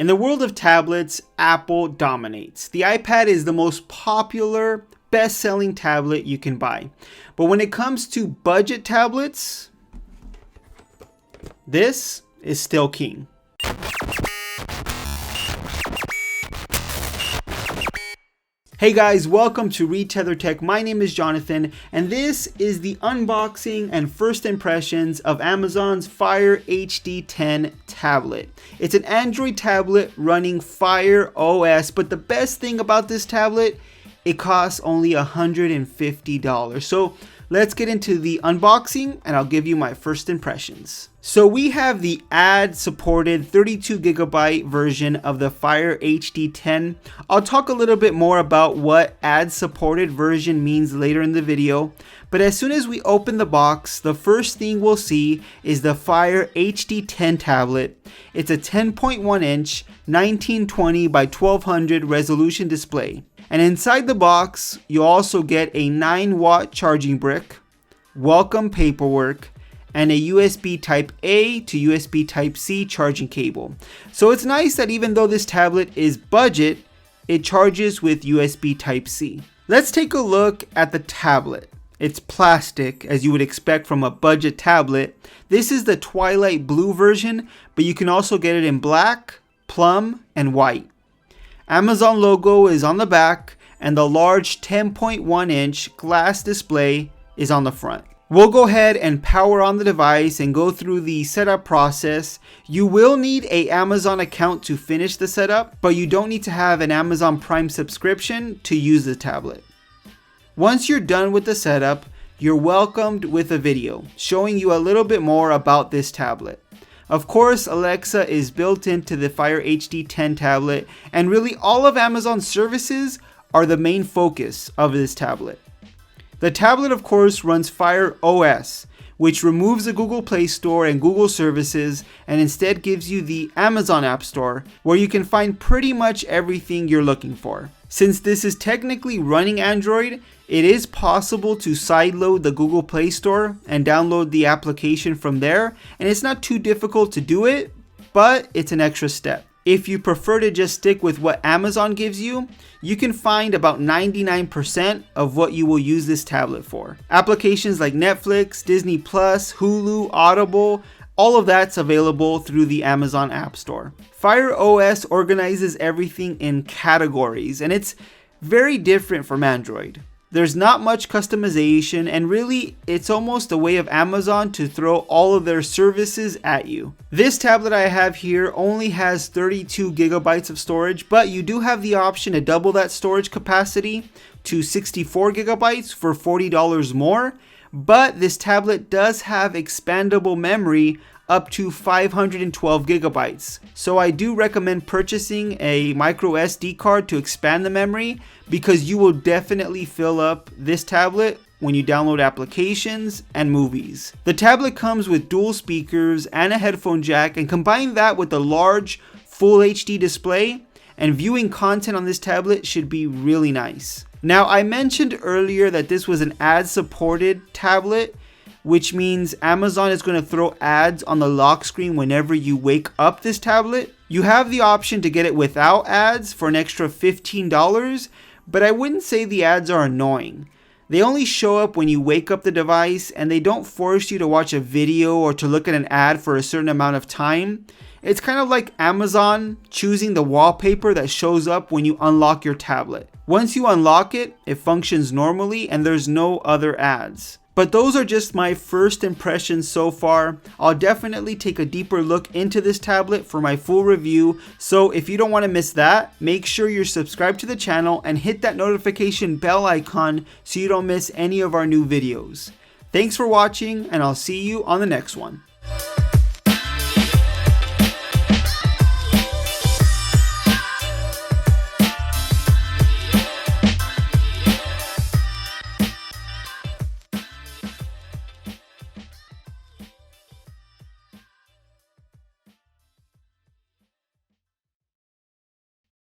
In the world of tablets, Apple dominates. The iPad is the most popular, best-selling tablet you can buy. But when it comes to budget tablets, this is still king. Hey guys, welcome to Retether Tech. My name is Jonathan, and this is the unboxing and first impressions of Amazon's Fire HD 10 tablet. It's an Android tablet running Fire OS, but the best thing about this tablet, it costs only $150. So let's get into the unboxing and I'll give you my first impressions. So we have the ad-supported 32GB version of the Fire HD 10. I'll talk a little bit more about what ad-supported version means later in the video. But as soon as we open the box, the first thing we'll see is the Fire HD 10 tablet. It's a 10.1 inch 1920 by 1200 resolution display. And inside the box, you'll also get a 9-watt charging brick, welcome paperwork, and a USB Type-A to USB Type-C charging cable. So it's nice that even though this tablet is budget, it charges with USB Type-C. Let's take a look at the tablet. It's plastic, as you would expect from a budget tablet. This is the Twilight Blue version, but you can also get it in black, plum, and white. Amazon logo is on the back, and the large 10.1 inch glass display is on the front. We'll go ahead and power on the device and go through the setup process. You will need an Amazon account to finish the setup, but you don't need to have an Amazon Prime subscription to use the tablet. Once you're done with the setup, you're welcomed with a video showing you a little bit more about this tablet. Of course, Alexa is built into the Fire HD 10 tablet, and really all of Amazon's services are the main focus of this tablet. The tablet, of course, runs Fire OS, which removes the Google Play Store and Google services and instead gives you the Amazon App Store, where you can find pretty much everything you're looking for. Since this is technically running Android, it is possible to sideload the Google Play Store and download the application from there, and it's not too difficult to do it, but it's an extra step. If you prefer to just stick with what Amazon gives you, you can find about 99% of what you will use this tablet for. Applications like Netflix, Disney+, Hulu, Audible, all of that's available through the Amazon App Store. Fire OS organizes everything in categories, and it's very different from Android. There's not much customization, and really, it's almost a way of Amazon to throw all of their services at you. This tablet I have here only has 32GB of storage, but you do have the option to double that storage capacity to 64GB for $40 more. But this tablet does have expandable memory up to 512 gigabytes. So I do recommend purchasing a micro SD card to expand the memory, because you will definitely fill up this tablet when you download applications and movies. The tablet comes with dual speakers and a headphone jack, and combine that with a large full HD display, and viewing content on this tablet should be really nice. Now, I mentioned earlier that this was an ad-supported tablet, which means Amazon is going to throw ads on the lock screen whenever you wake up this tablet. You have the option to get it without ads for an extra $15, but I wouldn't say the ads are annoying. They only show up when you wake up the device, and they don't force you to watch a video or to look at an ad for a certain amount of time. It's kind of like Amazon choosing the wallpaper that shows up when you unlock your tablet. Once you unlock it, it functions normally and there's no other ads. But those are just my first impressions so far. I'll definitely take a deeper look into this tablet for my full review. So if you don't want to miss that, make sure you're subscribed to the channel and hit that notification bell icon so you don't miss any of our new videos. Thanks for watching, and I'll see you on the next one.